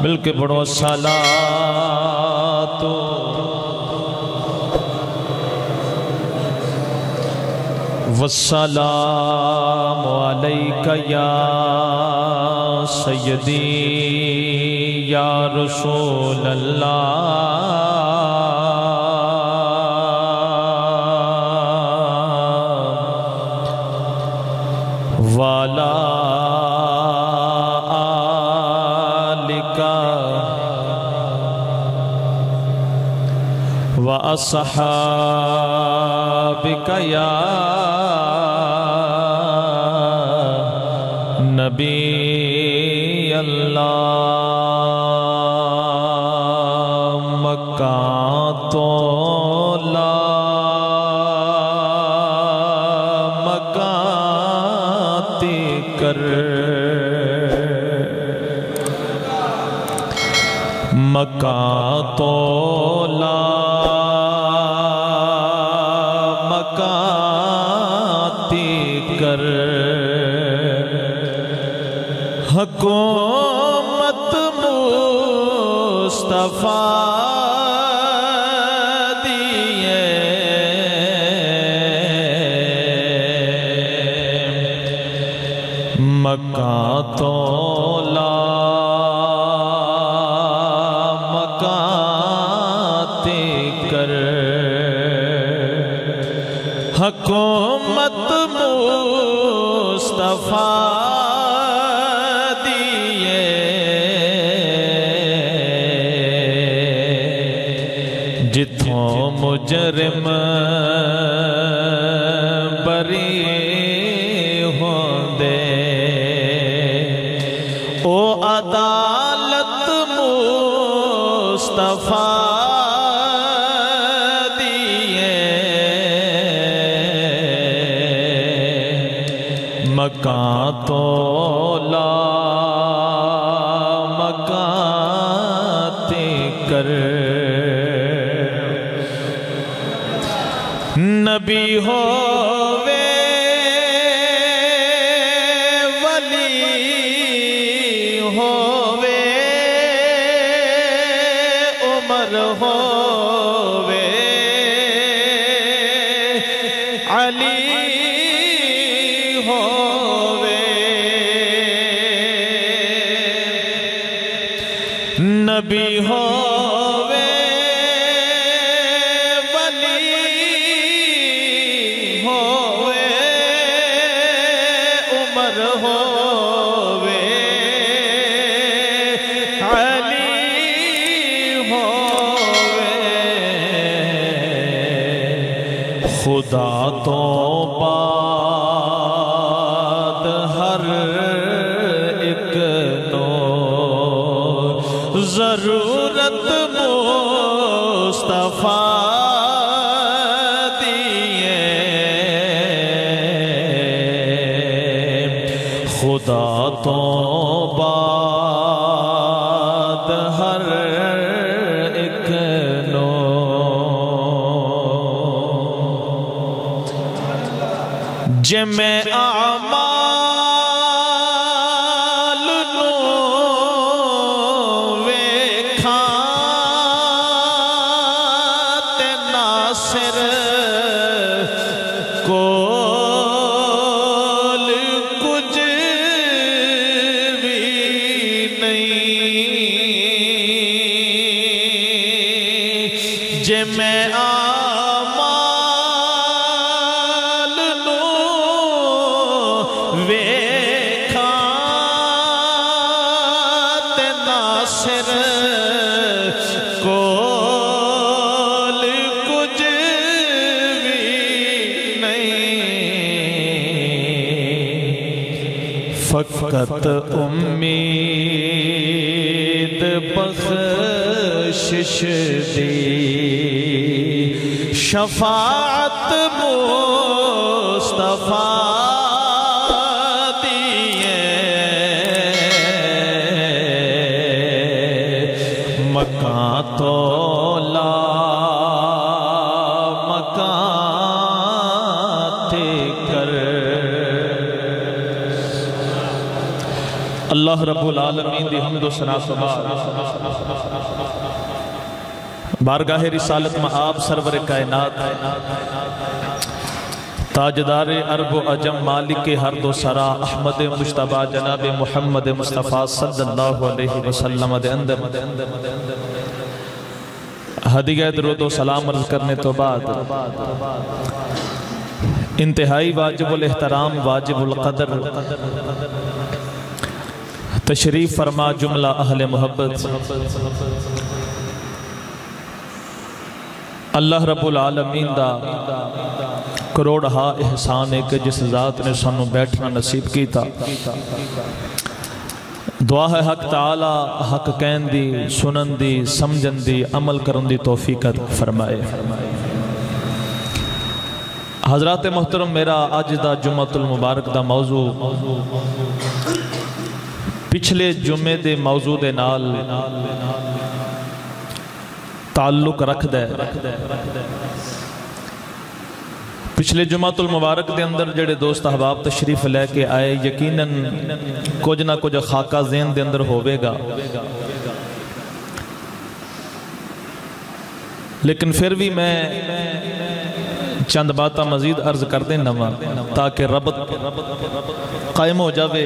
مل کے پڑھو الصلاۃ والسلام علیک یا سیدی یا رسول اللہ والا وَأَصْحَابِكَ يَا نبی اللہ مکان تولا مکانتی کر مکان تولا کر حکومت مصطفیٰ دیے مکان تولا مکانتی کر حکومت مصطفیٰ دیے جتھوں مجرم بری ہوندے او عدالت مصطفیٰ مکان تولا مکانتی کر نبی ہووے ولی ہووے عمر ہووے علی نبی ہووے ولی ہووے عمر ہووے علی ہووے خدا تو بعد ہر ایک ضرورت مصطفیٰ دیے خدا تو بعد ہر ایک نو جمع اعمال نو ناصر کول کچھ بھی نہیں جمع اعمال نو ویکھاں تے ناصر فقط امید بخشش دی شفاعت مصطفیٰ دیے مکان تولا مکانتی کر اللہ رب العالمین دی حمد و ثنا سبحان بارگاہ رسالت میں آپ سرور کائنات تاجدار عرب و عجم مالک حرد و سرا احمد مجتبی جناب محمد مصطفیٰ صلی اللہ علیہ وسلم دے اندر ہدیہ درود و سلام عرض کرنے تو بعد انتہائی واجب الاحترام واجب القدر تشریف فرما جملہ اہل محبت اللہ رب العالمین دا کروڑ ہا احسان ہے کہ جس ذات نے سانو بیٹھنا نصیب کیتا دعا ہے حق تعالی حق کہن دی سنن دی سمجھن دی عمل کرن دی توفیق فرمائے حضرات محترم میرا آج دا جمعۃ المبارک دا موضوع پچھلے جمعے دے موضوع دے نال تعلق رکھ دے پچھلے جمعۃ المبارک دے اندر جڑے دوست احباب تشریف لے کے آئے یقیناً کچھ نہ کچھ خاکہ ذہن دے اندر ہوئے گا لیکن پھر بھی میں چند باتاں مزید عرض کر دیں نواں تاکہ ربط قائم ہو جاوے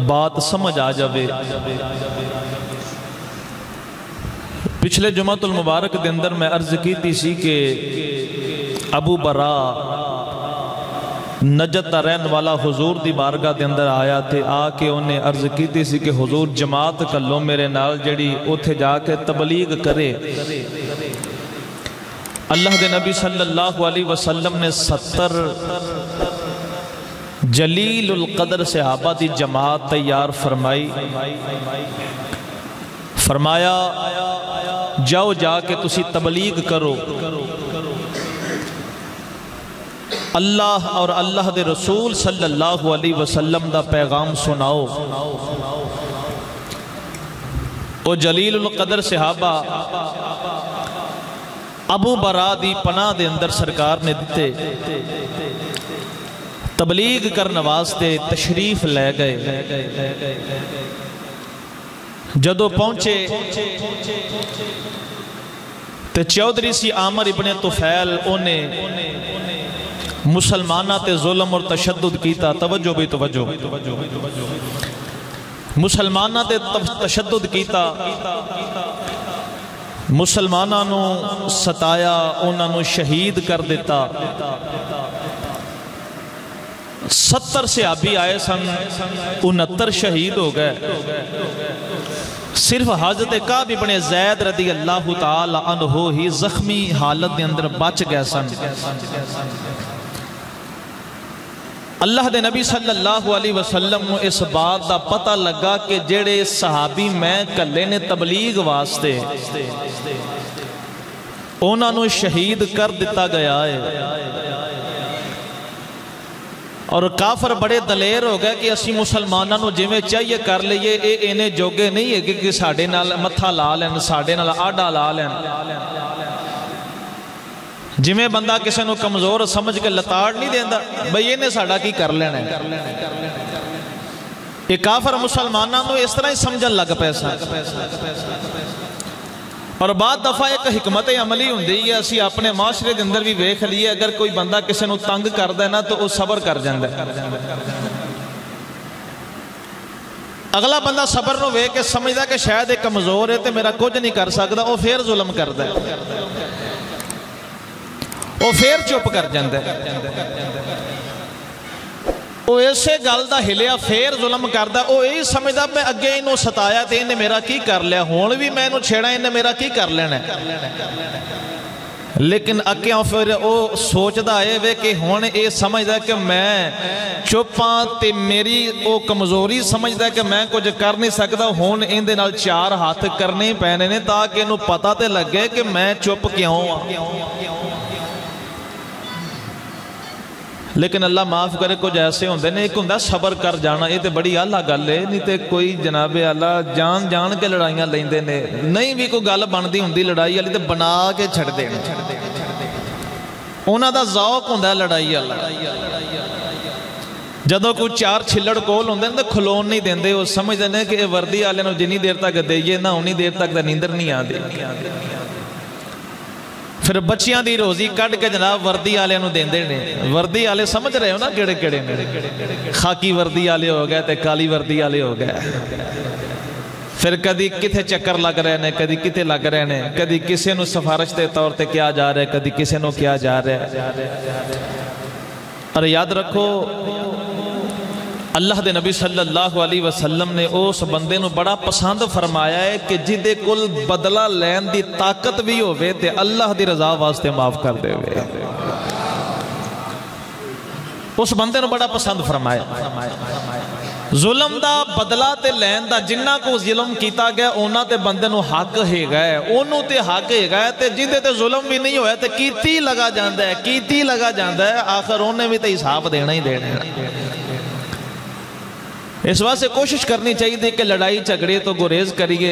بات سمجھ آ جاوے پچھلے جمعۃ المبارک دے اندر میں عرض کی تھی سی کہ ابو برا نجد دا رہن والا حضور دی بارگاہ دے اندر آیا تھے آ کے انہیں عرض کی تھی سی کہ حضور جماعت کر لو میرے نال جڑی اتھے جا کے تبلیغ کرے اللہ دے نبی صلی اللہ علیہ وسلم نے 70 جلیل القدر صحابہ دی جماعت تیار فرمائی فرمایا جاؤ جا کے تسی تبلیغ کرو اللہ اور اللہ دے رسول صلی اللہ علیہ وسلم دا پیغام سناؤ او جلیل القدر صحابہ ابو برا دی پناہ دے اندر سرکار نے دیتے تبلیغ کرنے واسطے تشریف لے گئے جدو پہنچے تے چودھری سی عامر ابن طفیل انہیں مسلمانہ تے ظلم اور تشدد کیتا توجہ بھی توجہ مسلمانہ تے تشدد کیتا مسلمانہ نو ستایا انہاں نو شہید کر دیتا 70 صحابی آئے سن 69 شہید ہو گئے صرف حضرت کعب ابن زید رضی اللہ تعالی عنہ ہی زخمی حالت دے اندر بچ گئے سن اللہ دے نبی صلی اللہ علیہ وسلم اس بات دا پتہ لگا کہ جڑے صحابی میں کلے نے تبلیغ واسطے انہاں نو شہید کر دیتا گیا ہے اور کافر بڑے دلیر ہو گئے کہ اسی مسلمانہ نو جویں چاہیے کر لئیے انہیں جوگے نہیں ہے کہ ساڑھے نال متھا لا لین ساڑھے نال آڈا لا لین جمیں بندہ کسے نو کمزور سمجھ کے لتاڑ نہیں دیندہ بھئی انہیں ساڑھا کی کر لینا ہے ایک کافر مسلمانہ نو اس طرح ہی سمجھن لگ پیسا اور بعد دفعہ ایک حکمت عملی ہوندی ہے اسی اپنے معاشرے کے اندر بھی ویکھ لیے اگر کوئی بندہ کسے نو تنگ کر دے نا تو وہ صبر کر جاندے اگلا بندہ صبر نو ویکھ کے سمجھدا کہ شاید ایک کمزور ہے تے میرا کچھ نہیں کر سکتا وہ پھر ظلم کر دے وہ پھر چپ کر جاندے وہ ایسے گل دا ہلیا پھر ظلم کردہ وہ یہی سمجھدا میں اگے انہوں ستایا تے انہیں میرا کی کر لیا ہون بھی میں انہوں چھیڑا انہیں میرا کی کر لینا ہے لیکن اگیاں پھر وہ سوچدا ہے وے کہ ہون یہ سمجھدا کہ میں چپاں تے میری وہ کمزوری سمجھدا کہ میں کچھ کر نہیں سکتا ہون ان دے نال 4 ہاتھ کرنے پہنے نے تاکہ انہوں پتہ تے لگے کہ میں چپ کیوں ہوں لیکن اللہ معاف کرے کچھ ایسے ہوندے نے ایک ہوندہ صبر کر جانا یہ تے بڑی اللہ گل ہے نہیں تے کوئی جناب اللہ جان کے لڑائیاں لیندے نے نہیں بھی کوئی گل بندی ہوندی لڑائی والی تے بنا کے چھڑ دے انہاں دا ذوق ہوندہ لڑائی اللہ جدوں کوئی چار چھلڑ کول ہوندے نے تے کھلون نہیں دیندے، وہ سمجھدے نے کہ وردی والے نوں جنی دیر تک دئیے نہ اونی دیر تک نیندر نہیں آندی۔ پھر بچیاں دی روزی کڈ کے جناب وردی والے نوں دیندے نے۔ وردی والے سمجھ رہے ہو نا کیڑے کیڑے نے، خاکی وردی والے ہو گئے تے کالی وردی والے ہو گئے۔ پھر کدی کتے چکر لگ رہے ہیں، کدی کتے لگ رہے ہیں، کدی کسے نو سفارش دے طور تے کیا جا رہا ہے، کدی کسے نو کیا جا رہا ہے۔ اور یاد رکھو اللہ دے نبی صلی اللہ علیہ وسلم نے اس بندے نو بڑا پسند فرمایا ہے کہ جدے کل بدلہ لین دی طاقت بھی ہوئے تے اللہ دی رضا واسطے معاف کر دے ہوئے، اس بندے نو بڑا پسند فرمایا۔ ظلم دا بدلہ تے لین دا جنہ کو ظلم کیتا گیا اونا تے بندے نو حق ہے گئے، انہوں تے حق ہے گئے تے جندے تے ظلم بھی نہیں ہوئے تے کیتی لگا جاندہ ہے، کیتی لگا جاندہ ہے، آخر انہیں بھی تے حساب دینا ہی دینا ہے۔ اس وقت سے کوشش کرنی چاہیے تھی کہ لڑائی جھگڑے تو گریز کریے،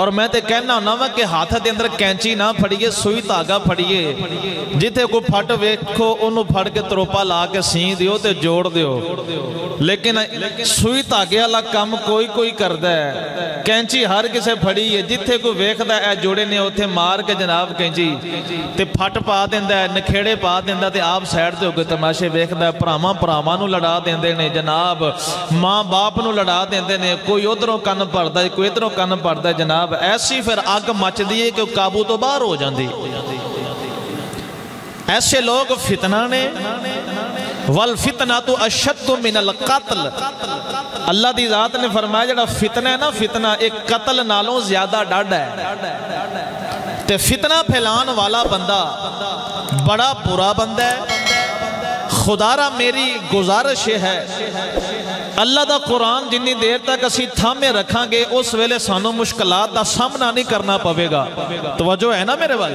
اور میں تے کہنا ہونا وا کہ ہاتھ دے اندر کینچی نہ پھڑیے، سوئی دھاگا پھڑیے، جتھے کو پھٹ ویکھو انہوں پھڑ کے تروپا لا کے سین دیو تے جوڑ دیو، لیکن سوئی دھاگے والا کام کوئی کوئی کردا ہے، کینچی ہر کسے پھڑی ہے، جتھے کو ویکھدا اے جوڑے نے اوتھے مار کے جناب کینچی تے پھٹ پا دیندا ہے، نکھیڑے پا دیندا تے آپ سائڈ تے ہو کے تماشے ویکھدا ہے، پراواں پراواں نو لڑا دیندے نے جناب، ماں باپ نو لڑا دیندے نے، کوئی ادھروں کن پڑدا ہے کوئی ادھروں کن پڑدا ہے جناب، ایسی پھر آگ مچ دیئے کہ قابو تو باہر ہو جاندی۔ ایسے لوگ فتنہ نے، والفتنہ اشد من القتل، اللہ دی ذات نے فرمایا جڑا فتنہ ہے نا، فتنہ ایک قتل نالوں زیادہ ڈاڑ ہے، تے فتنہ پھیلان والا بندہ بڑا برا بندہ ہے۔ خدا را میری گزارش ہے اللہ دا قرآن جنی دیر تک اسی تھامے رکھاں گے اس ویلے سانو مشکلات دا سامنا نہیں کرنا پوے گا۔ توجہ ہے نا میرے بھائی؟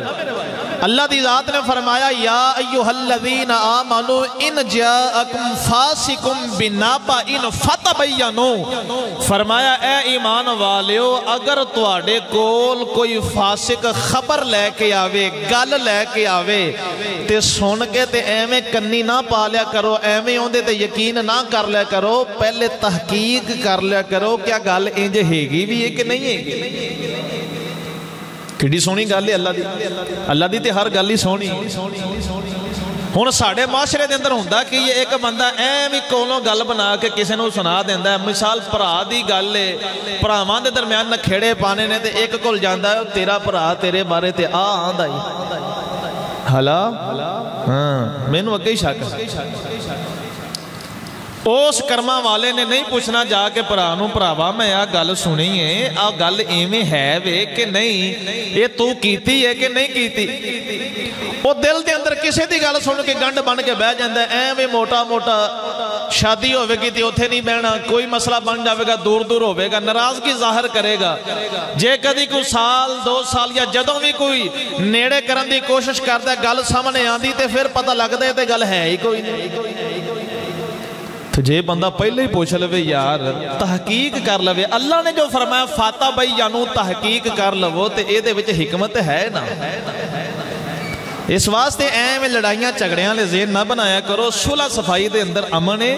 اللہ دی ذات نے فرمایا یا ایوہ الذین آمنوا ان جاءکم فاسقم بنبأ فتبینوا، فرمایا اے ایمان والیو اگر تواڈے کول کوئی فاسق خبر لے کے آوے، گل لے کے آوے تے سن کے تے ایویں کنی نہ پا لیا کرو، ایویں ہوندے تے یقین نہ کر لیا کرو، پہلے تحقیق کر لیا کرو کیا گل انج ہے گی بھی ہے کہ نہیں ہے گی۔ کیڑی سونی گل ہے اللہ دی تے ہر گل ہی سونی۔ ہن ساڈے معاشرے دے اندر ہوندا کہ یہ ایک بندہ ایویں کولوں گل بنا کے کسے نوں سنا دیندا ہے، مثال بھرا دی گل ہے، بھراواں دے درمیان نکھیڑے پانے نے تے ایک کول جاندا ہے تیرا بھرا تیرے بارے تے آندا ہی حالا ہاں مینوں اگے ہی شک اس کرما والے نے نہیں پوچھنا جا کے پرانوں پراوا میں آ گل سنی ہے، آ گل ایویں ہے وے کہ نہیں، یہ تو کیتی ہے کہ نہیں کیتی۔ وہ دل دے اندر کسے دی گل سن کے گنڈ بن کے بہ جاندا ہے، ایویں موٹا موٹا شادی ہوئے گی تے اوتھے نہیں بہنا، کوئی مسئلہ بن جاوے گا دور دور ہوئے گا، ناراضگی ظاہر کرے گا، جے کدی کوئی سال دو سال یا جدوں بھی کوئی نیڑے کرن دی کوشش کردا ہے گل سامنے آندی تے پھر پتہ لگدا ہے تے گل ہے ہی کوئی نہیں۔ تو جے بندہ پہلے ہی پوچھ لوے یار تحقیق کر لوے، اللہ نے جو فرمایا فاتا بھائی جانو تحقیق کر لو تے اے دے وچ حکمت ہے نا۔ اس واسطے میں لڑائیاں چگڑیاں لے ذہن نہ بنایا کرو، صلح صفائی دے اندر امن ہے،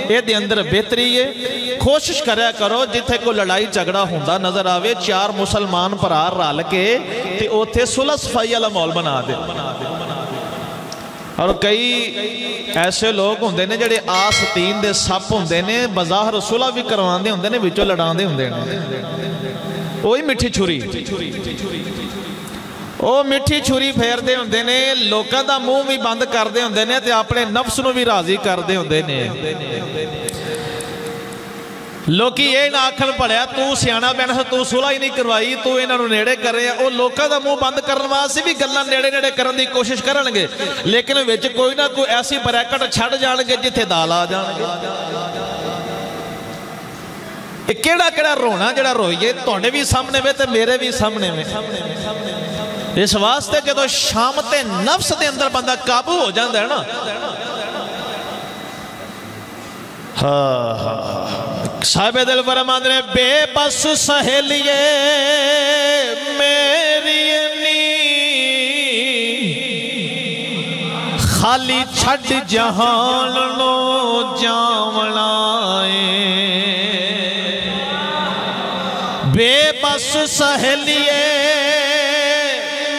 اے دے اندر بہتری ہے، کوشش کریا کرو جتھے کو لڑائی چگڑا ہوندا نظر آوے چار مسلمان پرار رل کے تے اوتھے صلح صفائی والا ماحول بنا دے۔ اور کئی ایسے لوگ ہوندے نے جڑے آستین دے سپ ہوندے نے، بظاہر صلح بھی کرواندے ہوندے نے، وچوں لڑاندے ہوندے نے، وہی مٹھی چھری، وہ مٹھی چھری پھیر دے ہوندے نے، لوکاں دا منہ بھی بند کر دے ہوندے نے تے اپنے نفس نو بھی راضی کر دے ہوندے نے۔ لوکی یہ نہ آکھن پڑیا تو سیانا بہن سے تو صلح ہی نہیں کروائی، تو انہاں نو نیڑے کر رہے ہیں، وہ لوکاں دا منہ بند کرن واسطے بھی گلاں نیڑے نیڑے کرن دی کوشش کرن گے، لیکن وچ کوئی نہ کوئی ایسی بریکٹ چھڑ جان گے جتھے دال آ جان گے۔ کیڑا کیڑا رونا جڑا روئیے تواڈے بھی سامنے وے تے میرے بھی سامنے وے۔ اس واسطے جدو شامت نفس دے اندر بندہ قابو ہو جاندہ ہے نا، صاحب دل فرماندے نے بے بس سہیلیے میری نی خالی چھڑ جہان نو جان بے بس سہیلیے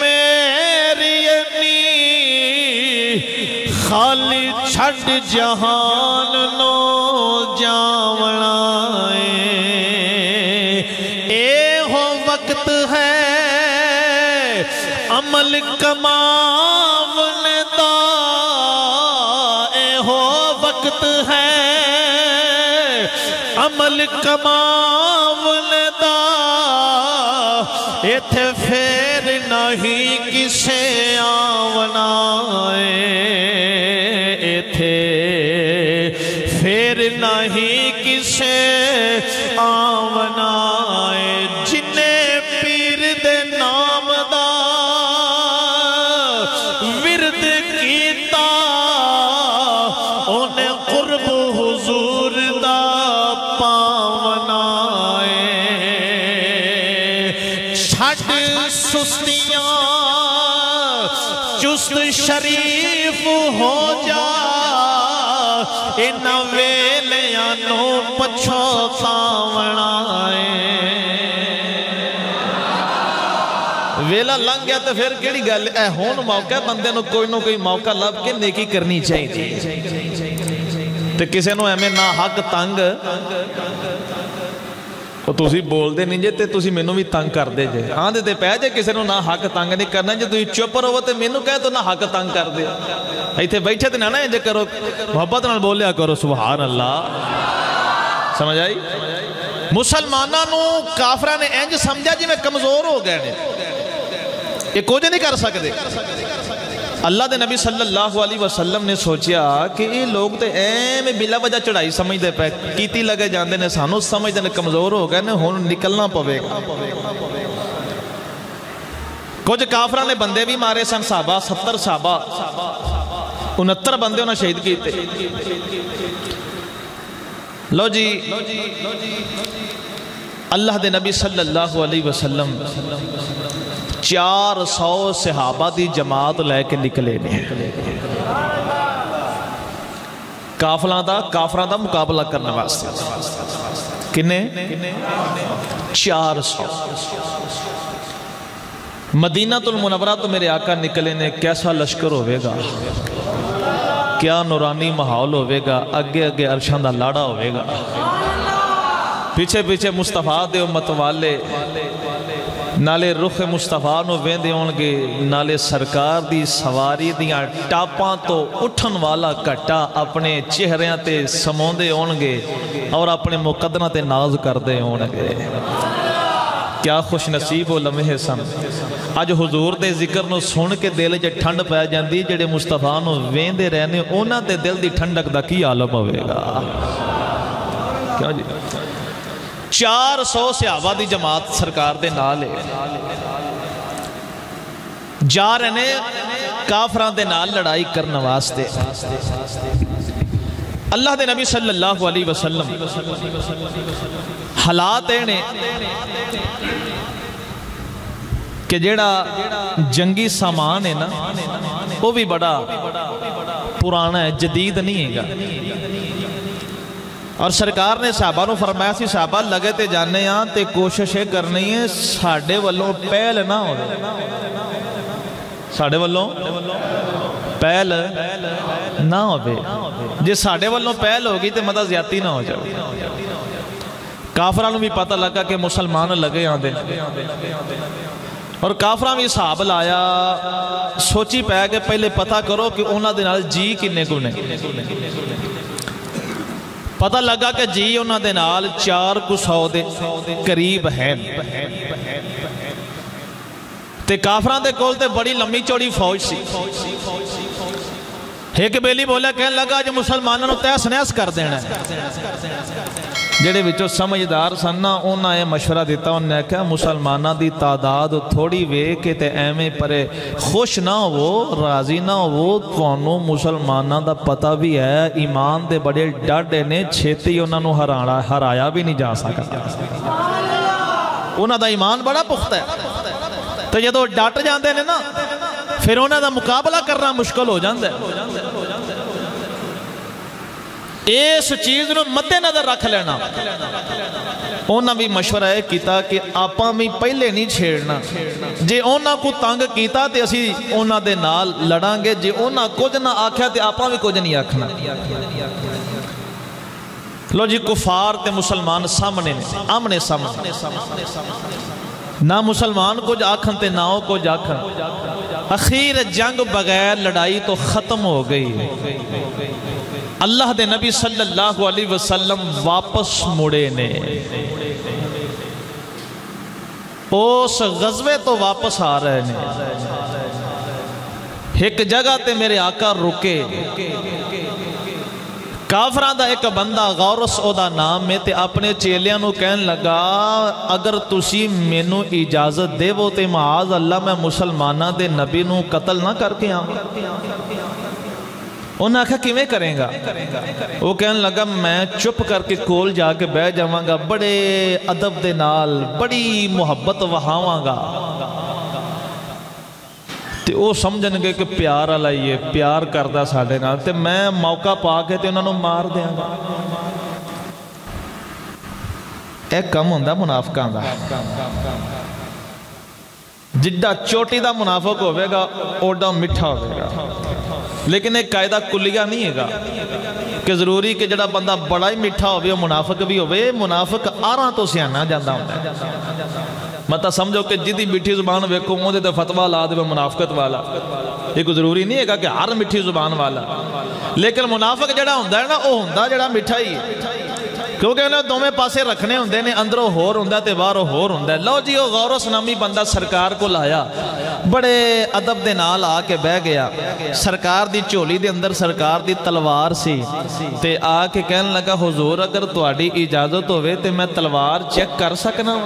میری انی خالی چھڑ جہان نو جاونا اے ہو وقت ہے عمل کماون دا اے ہو وقت ہے عمل کماون دا ایتھے پھر نہیں کسے آونا ایتھے پھر نہیں کسے آونا جنے پیر دے نام دا ورد کیتا انہیں قرب حضور دا پاونا چھٹ سستیاں چست شریف ہو جا انہ ویلیاں نو پچھو تاونا ویلا لنگ گیا تو پھر کیڑی گل اے ہون موقع بندے نو کوئی نو کوئی موقع لب کے نیکی کرنی چاہیے تو کسے نو ایمیں نہ حق تنگ تو تُسی بول دے نہیں جے تے تُسی میں نو بھی تنگ کر دے جے ہاں دے پہ جے کسے نو نہ حق تنگ نہیں کرنا جے تو چپ رہو تے میں نو کہے تو نہ حق تنگ کر دے ایتھے بیٹھے تے نہ جے کرو محبت نال بولیا کرو سبحان اللہ سمجھ آئی مسلمانہ نو کافرہ نے انج سمجھا جی میں کمزور ہو گئے نے یہ کچھ نہیں کر سکتے اللہ دے نبی صلی اللہ علیہ وسلم نے سوچیا کہ یہ لوگ تے میں بلا وجہ چڑھائی سمجھ دے پہ کیتی لگے جاندے نے سانو سمجھ دے نے کمزور ہو گئے نے ہون نکلنا پوے گا کچھ کافرہ نے بندے بھی مارے سن صحابہ 70 صحابہ 69 بندے انہیں شہید کیتے لو جی اللہ دے نبی صلی اللہ علیہ وسلم 400 صحابہ دی جماعت لے کے نکلے نے کافران دا مقابلہ کرنے واسطے کنے 400 مدینہ المنورہ تو میرے آقا نکلے نے کیسا لشکر ہوئے گا کیا نورانی ماحول ہوئے گا اگے اگے عرشان دا لاڑا ہوئے گا پیچھے پیچھے مصطفیٰ دے امت والے نالے رخ مصطفیٰ نو ویندے ہونگے نالے سرکار دی سواری دیاں ٹاپاں تو اٹھن والا کٹا اپنے چہریاں تے سموندے ہونگے اور اپنے مقدنہ تے ناز کردے ہونگے کیا خوش نصیب ہو لمحے سن آج حضور دے ذکر نو سن کے دل جے ٹھنڈ پہ جاندی جڑے مصطفیٰ نو ویندے رہنے اونا دے دل دی ٹھنڈک دا کی عالم ہوئے گا کیا جی 400 صحابہ دی جماعت سرکار دے نالے جا رہنے کافران دے نال لڑائی کرنا واسطے اللہ دے نبی صلی اللہ علیہ وسلم حالات نے کہ جیڑا جنگی سامان ہے نا وہ بھی بڑا پرانا ہے جدید نہیں ہے گا اور سرکار نے صحابہ نو فرمایا سی صحابہ لگے تے جانے یہاں تے کوششیں کرنی ہے ساڑھے والوں پہل نہ ہو ساڑھے والوں پہل نہ ہو بے جی ساڑھے والوں پہل ہوگی تے مدہ زیادتی نہ ہو جائے کافرانوں بھی پتہ لگا کہ مسلمان لگے یہاں دے اور کافران بھی صحاب لایا سوچی پہ کہ پہلے پتہ کرو کہ انہاں دے نال جی کنے کو نہیں پتہ لگا کہ جی انہاں دے نال 400 دے قریب ہیں تے کافران دے کول تے بڑی لمبی چوڑی فوج سی ایک بیلی بولا کہنے لگا جو مسلمانوں تیس نیس کر دینا ہے جڑے وچو سمجھدار سننا انہاں یہ مشورہ دیتا انہوں نے کہا مسلمانہ دی تعداد تھوڑی وے کہ تے ایمیں پرے خوش نہ ہو راضی نہ ہو توانو مسلمانہ دا پتہ بھی ہے ایمان دے بڑے ڈاڑے نے چھیتی انہوں نے ہرایا بھی نہیں جا سکا انہوں دا ایمان بڑا پختہ ہے تو جدو ڈاٹ جاندے نے نا پھر انہوں دا مقابلہ کرنا مشکل ہو جاندے اس چیز نو مدے نظر رکھ لینا. انہاں بھی مشورہ ہے کیتا کہ آپاں بھی پہلے نہیں چھیڑنا. جے انہاں کو تنگ کیتا تے اسی انہاں دے نال لڑاں گے. جے انہاں کچھ نہ آکھیا تے آپاں بھی کچھ نہیں آکھنا. لو جی کفار تے مسلمان سامنے آمنے سامنے. نہ مسلمان کچھ آکھن تے نہ ہو کچھ آکھن. اخیر جنگ بغیر لڑائی تو ختم ہو گئی. اللہ دے نبی صلی اللہ علیہ وسلم واپس مڑے نے. اس غزوے تو واپس آ رہے نے. ایک جگہ تے میرے آقا رکے. کافران دا ایک بندہ غورس او دا نام میں تے اپنے چیلیاں نو کہن لگا اگر تسی مینو اجازت دے وہ تے معاذ اللہ میں مسلمانہ دے نبی نو قتل نہ کر کے آؤں. انہوں نے کہا کیویں کریں گا؟ وہ کہنے لگا میں چپ کر کے کول جا کے بہ جاواں گا, بڑے ادب دے نال بڑی محبت وہاواں گا. تے وہ سمجھن گے کہ پیار آلائیے پیار کردہ ساڑھے نال تے میں موقع پا کے تے انہوں نے مار دیا گا. ایک کم ہوندہ منافقان دا. جڈا چوٹی دا منافق ہوئے گا اوڑا مٹھا ہوئے گا. لیکن ایک قائدہ کلیہ نہیں ہے گا کہ ضروری کہ جڑا بندہ بڑا ہی مٹھا ہوئے منافق بھی ہوئے. منافق آرہاں تو سیانہ جاندہ ہوتا ہے. مطلب سمجھو کہ جدی مٹھی زبان ویکھو مودے تے فتوہ لا دے منافقت والا. ایک ضروری نہیں ہے گا کہ ہر مٹھی زبان والا. لیکن منافق جڑا ہوندہ ہے نا وہ ہوندہ جڑا مٹھا ہی ہے. کیونکہ انہیں دو میں پاسے رکھنے ہوندے نے اندروں ہور ہوندہ تے باروں ہور ہوندہ ہے. لو جی وہ غورس نامی بندہ سرکار کو لایا. بڑے ادب دے نال آ کے بہ گیا. سرکار دی چولی دے اندر سرکار دی تلوار سی. تے آ کے کہنے لگا حضور اگر تواڈی اجازت ہوئے تے میں تلوار چیک کر سکنا.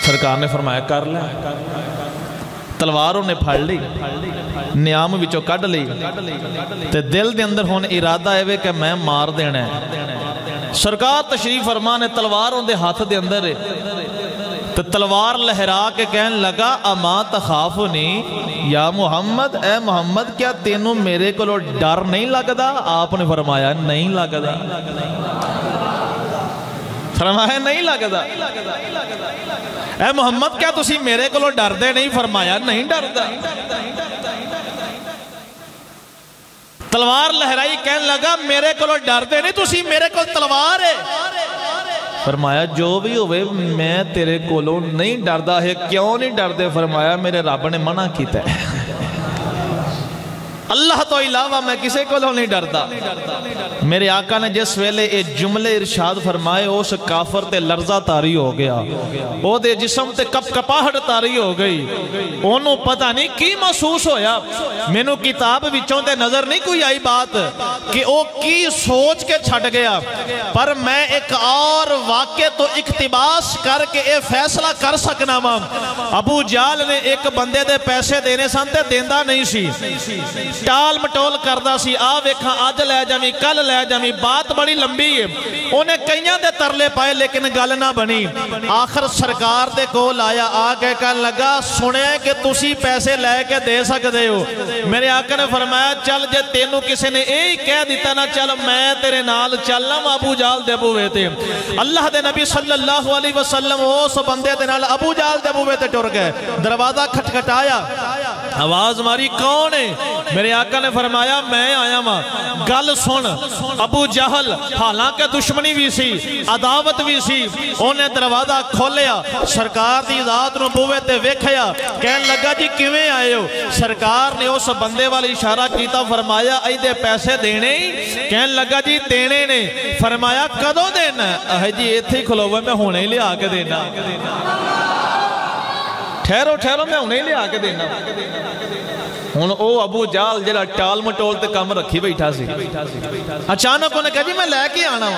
سرکار نے فرمایا کر لیں. تلواروں نے پھڑ لی, نیام وچوں کڈ لی تے دل دے اندر ہون ارادہ ہے کہ میں مار دینا ہے. سرکار تشریف فرما نے تلواروں دے ہاتھ دے اندر ہے تو تلوار لہرا کے کہنے لگا اما تخافنی یا محمد, اے محمد کیا تینوں میرے کو ڈر نہیں لگدا؟ آپ نے فرمایا نہیں لگدا. فرمایا نہیں لگدا. اے محمد کیا تسی میرے کو ڈر دے نہیں؟ فرمایا نہیں ڈر دا. تلوار لہرائی کہنے لگا میرے کو ڈر دے نہیں, تسی میرے کو تلوار ہے. فرمایا جو بھی ہوئے میں تیرے کو نہیں ڈر دا ہے. کیوں نہیں ڈر دے؟ فرمایا میرے رب نے منع کیتا ہے. اللہ تو علاوہ میں کسے کو نہیں ڈردا. میرے آقا نے جس ویلے ایک جملے ارشاد فرمائے اس کافر تے لرزہ تاری ہو گیا. او دے جسم تے کپ کپاہٹ تاری ہو گئی. انہوں پتہ نہیں کی محسوس ہویا. میں نو کتاب وچوں تے نظر نہیں کوئی آئی بات کہ او کی سوچ کے چھٹ گیا. پر میں ایک اور واقع تو اقتباس کر کے اے فیصلہ کر سکنا ماں. ابو جال نے ایک بندے دے پیسے دینے سانتے دیندہ نہیں سی. ٹال مٹول کردہ سی. ویکھاں آج لے جامی کل لے جامی. بات بڑی لمبی ہے. انہیں کئیاں دے ترلے پائے لیکن گل نہ بنی. آخر سرکار دے کول آیا. آگے کہنے لگا سنے کہ تسی پیسے لے کے دے سکتے ہو. میرے آقا نے فرمایا چل جے تینوں کسی نے ایہی کہہ دیتا نا چل میں تیرے نال چلنا. ابو جال دے بوے تے اللہ دے نبی صلی اللہ علیہ وسلم اس بندے دے نال ابو جال دے بوے تے ٹر گئے. دروازہ کھٹکھٹایا, آواز ماری کون ہے؟ میرے آقا نے فرمایا میں آیا ماں. گل سن. ابو جہل حالانکہ دشمنی بھی سی عداوت بھی سی انہیں دروازہ کھولیا. سرکار دی ذات نو بوے تے ویکھیا. کہنے لگا جی کیویں آئے ہو؟ سرکار نے اس بندے والی اشارہ کیتا. فرمایا ای دے پیسے دینے ہی؟ کہنے لگا جی دینے نے. فرمایا کدوں دینا؟ جی ایتھے ہی کھلوے میں ہونے ہی لے آ کے دینا. ٹھہرو ٹھہرو میں ہونے ہی لے آ کے دینا. ہن او ابو جال جڑا ٹال مٹول تے کم رکھی بیٹھا سی. اچانک انہیں کہا جی میں لے کے آنا.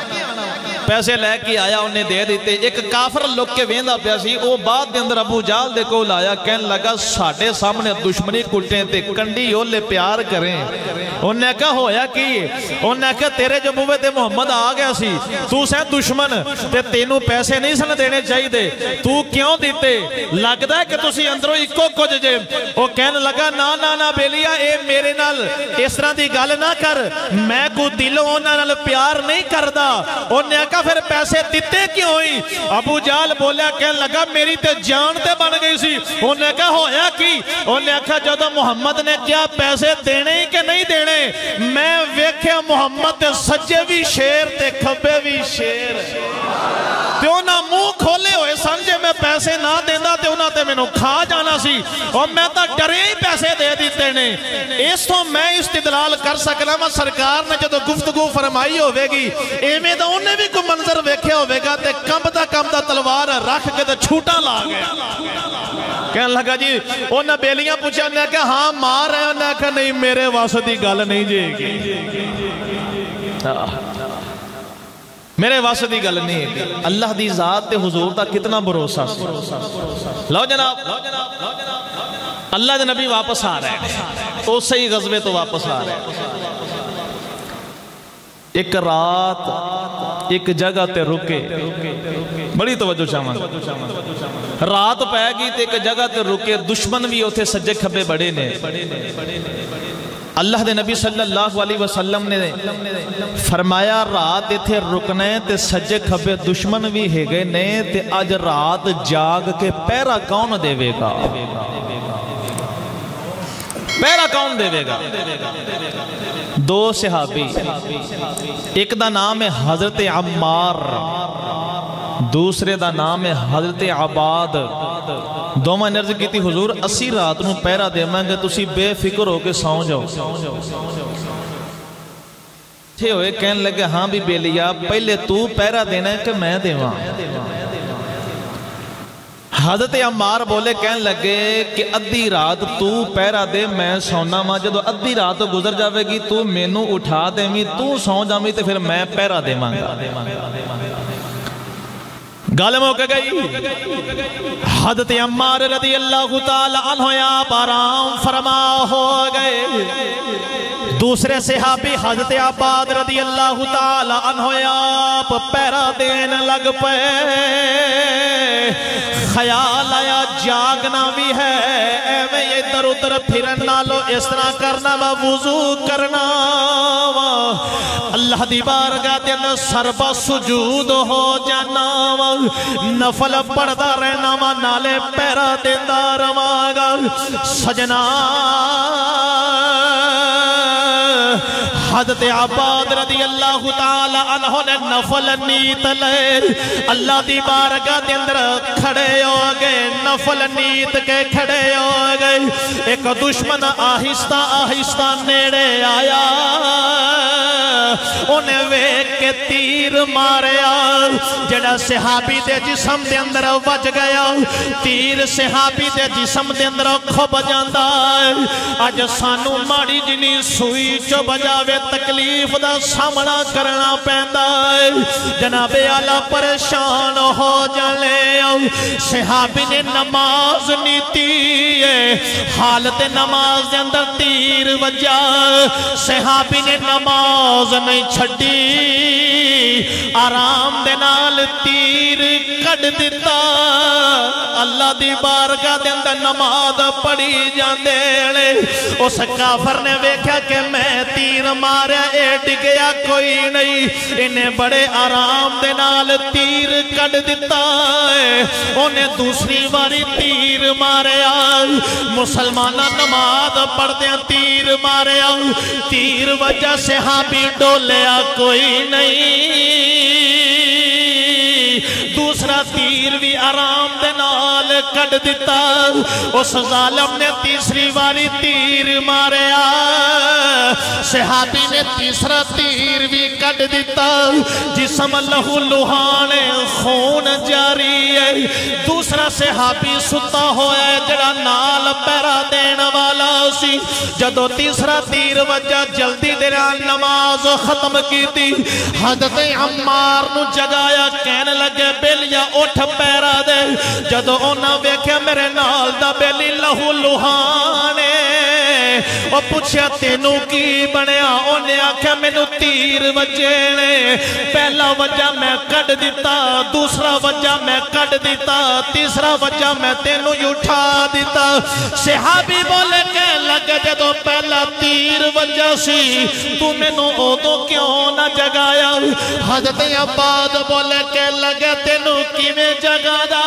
پیسے لے کے آیا انہیں دے دیتے ایک کافر لوگ کے ویندہ پیاسی وہ بعد دے اندر ابو جال دے کو لایا کہنے لگا ساڑھے سامنے دشمنی کلٹیں تے کنڈی اولے پیار کریں انہوں نے کہا ہویا کی انہوں نے کہا تیرے جو موے تے محمد آگیا سی تو سے دشمن تے تینوں پیسے نہیں سن دینے چاہی دے تو کیوں دیتے لگتا ہے کہ تسی اندروں ایکو کچھ جے وہ کہنے لگا نا بیلیا اے میرے نال اس طرح دی گل نہ کر میں کو دلوں انہاں نال پیار نہیں کردا انہوں نے کہا پھر پیسے دیتے کیوں ہوئی ابو جال بولیا کہنے لگا میری تے جان تے بن گئی سی انہوں نے کہا ہویا کی انہوں نے کہا جدو محمد نے کیا پیسے دینے ہی کہ نہیں دینے میں ویکھیا محمد تے سجے بھی شیر تے کھبے بھی شیر تے انہاں منہ کھولے ہوئے سمجھے میں پیسے نہ دینا تے انہاں تے میں نو کھا جانا سی اور میں تا ڈرے ہی پیسے دے دیتے نے اس تو میں استدلال کر سکنا میں سرکار نے جدو گفتگو فرمائی ہوئے گی ایمیں دا انہیں بھی کوئی منظر ویکھے ہوئے گا تے کمدہ تلوار رکھ کے تے چھوٹا لا گیا کہنے لگا جی انہیں بیلیاں پوچھا انہیں کہا ہاں مار رہے ہیں انہیں کہا نہیں میرے واسطی گل نہیں جے گی میرے واسطی گل نہیں ہے اللہ دی ذات تے حضور دا کتنا بھروسہ لو جناب اللہ دے نبی واپس آ رہے ہیں اس سے ہی غزوے تو واپس آ رہے ہیں ایک رات ایک جگہ تے رکے بڑی توجہ چاہاں رات پہ گئی تے ایک جگہ تے رکے دشمن بھی ہوتے سجے کھبے بڑے نے اللہ دے نبی صلی اللہ علیہ وسلم نے فرمایا رات تھے رکنے تے سجے کھبے دشمن بھی ہے گئے نے تے آج رات جاگ کے پیرا کون دے گا پیرا کون دے گا دو صحابی ایک دا نام ہے حضرت عمار دوسرے دا نام ہے حضرت عباد دو میں نرز کی تھی حضور اسی رات نو پیرا دے میں کہ تسی بے فکر ہو کے ساؤں جاؤ تھے ہوئے کہنے لگے ہاں بھی بیلیا پہلے تو پیرا دینا ہے کہ میں دیواں حضرت عمار بولے کہنے لگے کہ ادھی رات تو پیرا دے میں سونا ماں جدو ادھی رات گزر جاوے گی تو مینو اٹھا دے میں تو سو جاوے تے پھر میں پیرا دے مانگا گالم ہو کے گئی حضرت عمار رضی اللہ تعالی عنہ آپ آرام فرما ہو گئے دوسرے صحابی حضرت عباد رضی اللہ تعالی عنہ آپ پیرا دین لگ پے خیال آیا جاگنا بھی ہے اے میں یہ در ادھر پھرنا لو اس طرح کرنا وا وضو کرنا وا اللہ دی بارگاہ دے اندر سربا سجود ہو جانا وا نفل پڑھدا رہنا وا نالے پیرا دیندا رہواں گا سجنا حضرت عباد رضی اللہ تعالی عنہ نے نفل نیت لے اللہ دی بارگاہ دے اندر کھڑے ہو گئے نفل نیت کے کھڑے ہو گئے ایک دشمن آہستہ آہستہ نیڑے آیا انہیں ویک کے تیر ماریا جڑا صحابی دے جسم دے اندر وج گیا تیر صحابی دے جسم دے اندر کھب جاندہ آج سانو ماڑی جنی سوئی چو بجاوے تکلیف دا سامنا کرنا پہندا ہے جناب اعلیٰ پریشان ہو جلے صحابی نے نماز نیتی ہے حالت نماز دے اندر تیر وجہ صحابی نے نماز نہیں چھڑی آرام دے نال تیر کٹ دیتا اللہ دی بارگاہ دے اندر نماز پڑھی جاندے اس کافر نے ویکھا کہ میں تیر ماریا اے ڈگیا کوئی نہیں انہیں بڑے آرام دے نال تیر کٹ دیتا ہے انہیں دوسری باری تیر ماریا مسلمانہ نماز پڑھ دیا تیر ماریا تیر وجہ صحابی ڈولیا کوئی نہیں دوسرا تیر بھی آرام دے نال کٹ دیتا اس ظالم نے تیسری باری تیر ماریا صحابی نے تیسرا تیر بھی کٹ دیتا جسم لہو لہانے خون جاری ہے دوسرا صحابی ستا ہویا ہے جڑا نال پیرا دین والا سی جدو تیسرا تیر وجہ جلدی دیران نماز ختم کی تھی حضرت عمار نو جگایا کہنے لگے بیلیا اٹھ پیرا دے جدو اونا ویکھیا میرے نال دا بیلی لہو لوہانے وہ پوچھیا تینو کی بنیا اونے آکھیا میں نو تیر وجہ نے پہلا وجہ میں کٹ دیتا دوسرا وجہ میں کٹ دیتا تیسرا وجہ میں تینو اٹھا دیتا صحابی بولے کہ لگے جدو پہلا تیر وجہ سی تو میں نو اودو کیوں نہ جگایا حضرت عباد بولے کہ لگے تینو کی میں جگا دا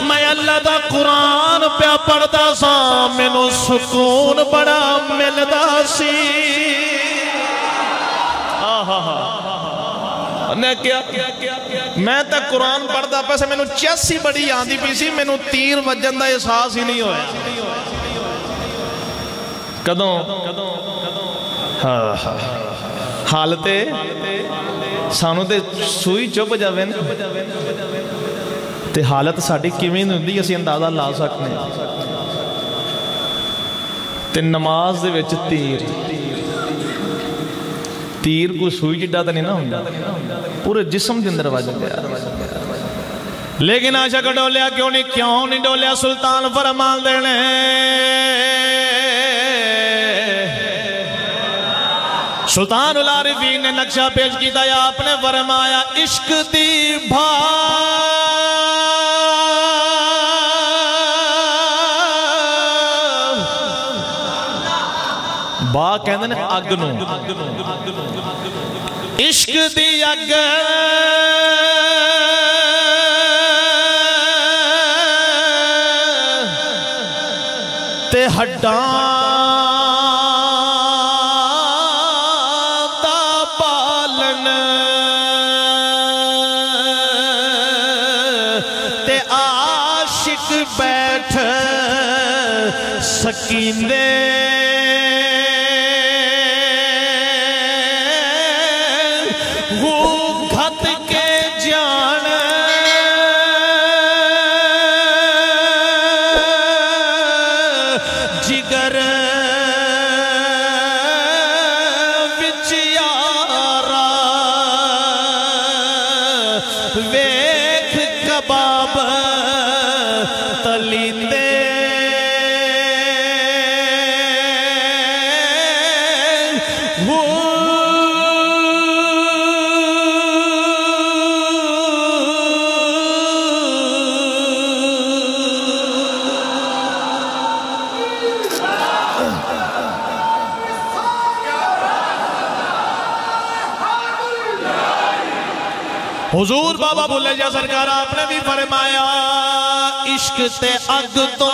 میں اللہ دا قرآن پہ پڑھتا سا میں نو سکون بڑا ملدا سی نے کیا میں تا قرآن پڑھتا پیسے میں نو چیسی بڑی آندھی پیسی میں نو تیر وجن دا احساس ہی نہیں ہویا کدوں حالتے سانو تے سوئی چپ جاوے تے حالت ساڑھی کیویں ہوندی اسی اندازہ لا سکنے تے نماز دے وچ تیر کو سوئی جڈا تا نہیں نہ ہوں پورے جسم دے اندر وجہ گیا لیکن آشا کا ڈولیا کیوں نہیں ڈولیا سلطان فرمان دینے سلطان العارفین نے نقشہ پیش کی تھا یا آپ نے فرمایا عشق دی با کہندے نے اگ نو عشق دی اگ تے ہڈاں دا پالن تے عاشق بیٹھ سکیندے ویکھ کباب تلیندے حضور بابا بھولے جا سرکار آپ نے بھی فرمایا عشق تے اگ تو